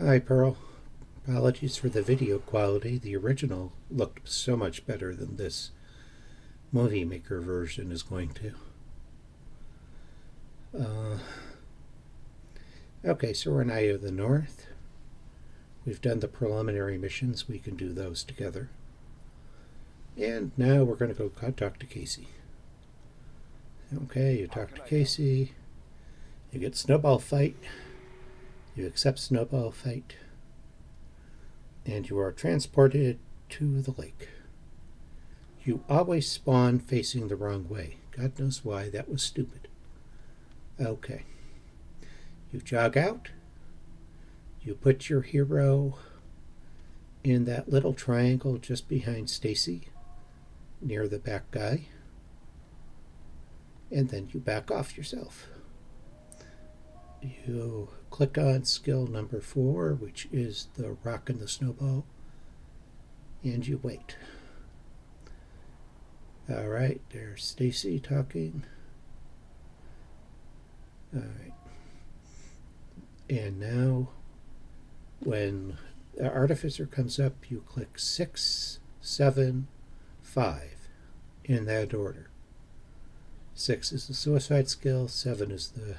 Hi, Pearl. Apologies for the video quality. The original looked so much better than this Movie Maker version is going to. Okay, so we're in Eye of the North. We've done the preliminary missions. We can do those together. And now we're going to go talk to Casey. Okay, you talk to Casey. You get Snowball Fight. You accept Snowball Fight. And you are transported to the lake. You always spawn facing the wrong way. God knows why. That was stupid. Okay. You jog out. You put your hero in that little triangle just behind Stacy, near the back guy. And then you back off yourself. You click on skill number 4, which is the rock and the snowball, and you wait. Alright, there's Stacy talking. Alright. And now, when the artificer comes up, you click 6, 7, 5 in that order. 6 is the suicide skill, 7 is the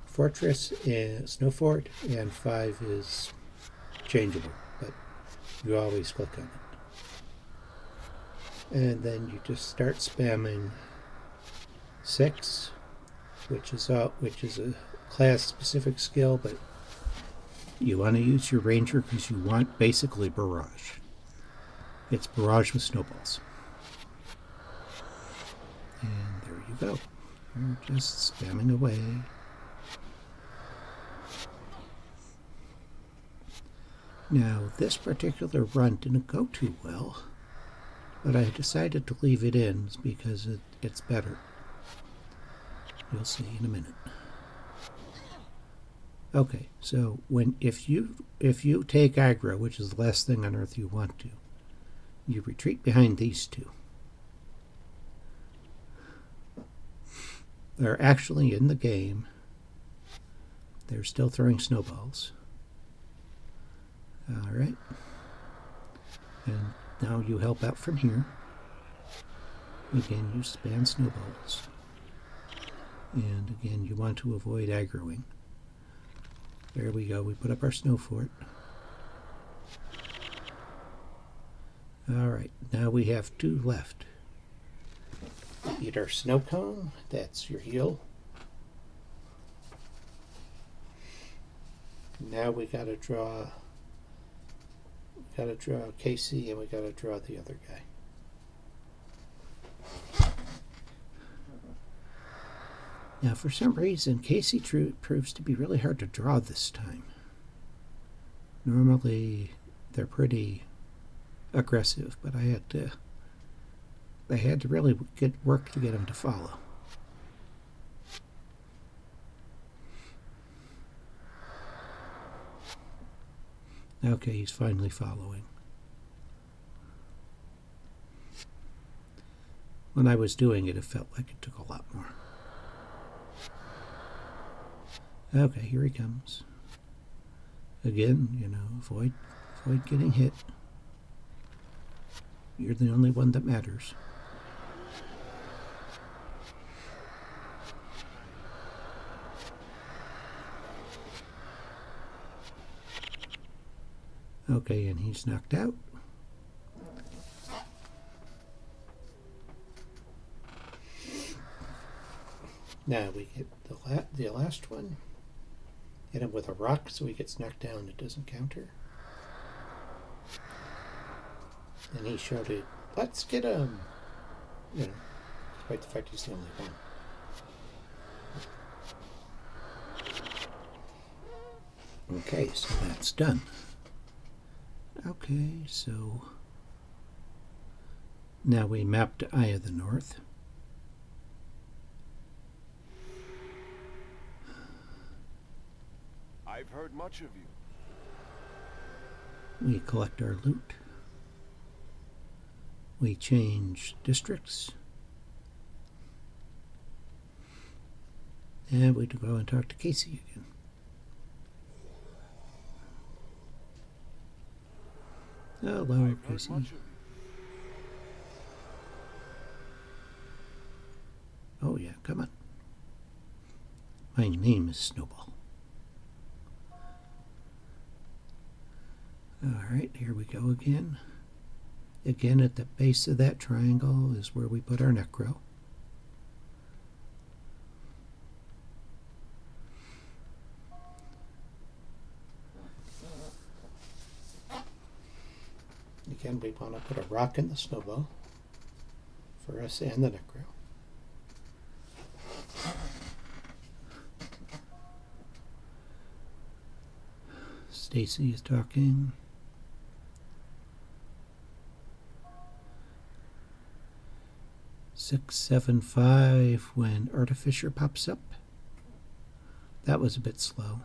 fortress and snow fort, and 5 is changeable, but you always click on it. And then you just start spamming 6, which is a class specific skill, but you want to use your ranger because you want basically barrage. It's barrage with snowballs. And there you go. You're just spamming away. Now, this particular run didn't go too well, but I decided to leave it in because it's better. You'll see in a minute. Okay, so if you take aggro, which is the last thing on earth you want to, you retreat behind these two. They're actually in the game. They're still throwing snowballs. Alright. And now you help out from here. Again, you spam snowballs. And again, you want to avoid aggroing. There we go. We put up our snow fort. Alright, now we have 2 left. Eat our snow cone. That's your heal. Now we gotta draw Casey, and we gotta draw the other guy. Now, for some reason, Casey proves to be really hard to draw this time. Normally, they're pretty aggressive, but I had to really work to get him to follow. Okay, he's finally following. When I was doing it, it felt like it took a lot more. Okay, here he comes. Again, avoid getting hit. You're the only one that matters. Okay, and he's knocked out. Now we get the last one. Hit him with a rock so he gets knocked down. It doesn't counter. And he shouted, "Let's get him!" Despite the fact he's the only one. Okay, so that's done. Okay, so now we map to Eye of the North. I've heard much of you. We collect our loot. We change districts. And we go and talk to Casey again. Hello, Casey. Oh yeah, come on. My name is Snowball. Alright, here we go again. Again, at the base of that triangle is where we put our Necro. Again, we want to put a rock in the snowball for us and the Necro. Stacy is talking. $675 when Artificer pops up. That was a bit slow.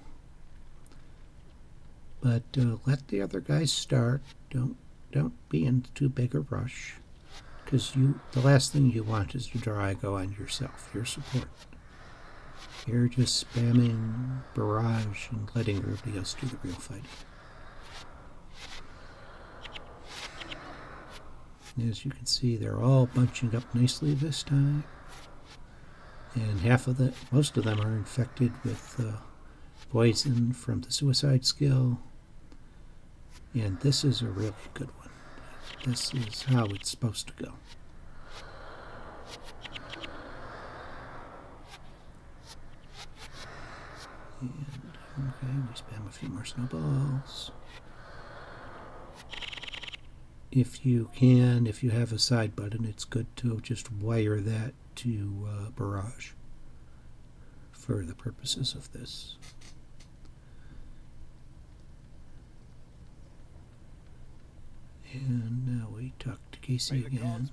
But let the other guys start. Don't be in too big a rush, because the last thing you want is to draw a go on yourself, your support. You're just spamming barrage and letting everybody else do the real fighting. And as you can see, they're all bunching up nicely this time, and most of them are infected with poison from the suicide skill. And this is a really good one. This is how it's supposed to go. And, okay, we spam a few more snowballs. If you have a side button, it's good to just wire that to barrage for the purposes of this. And now we talk to Casey again.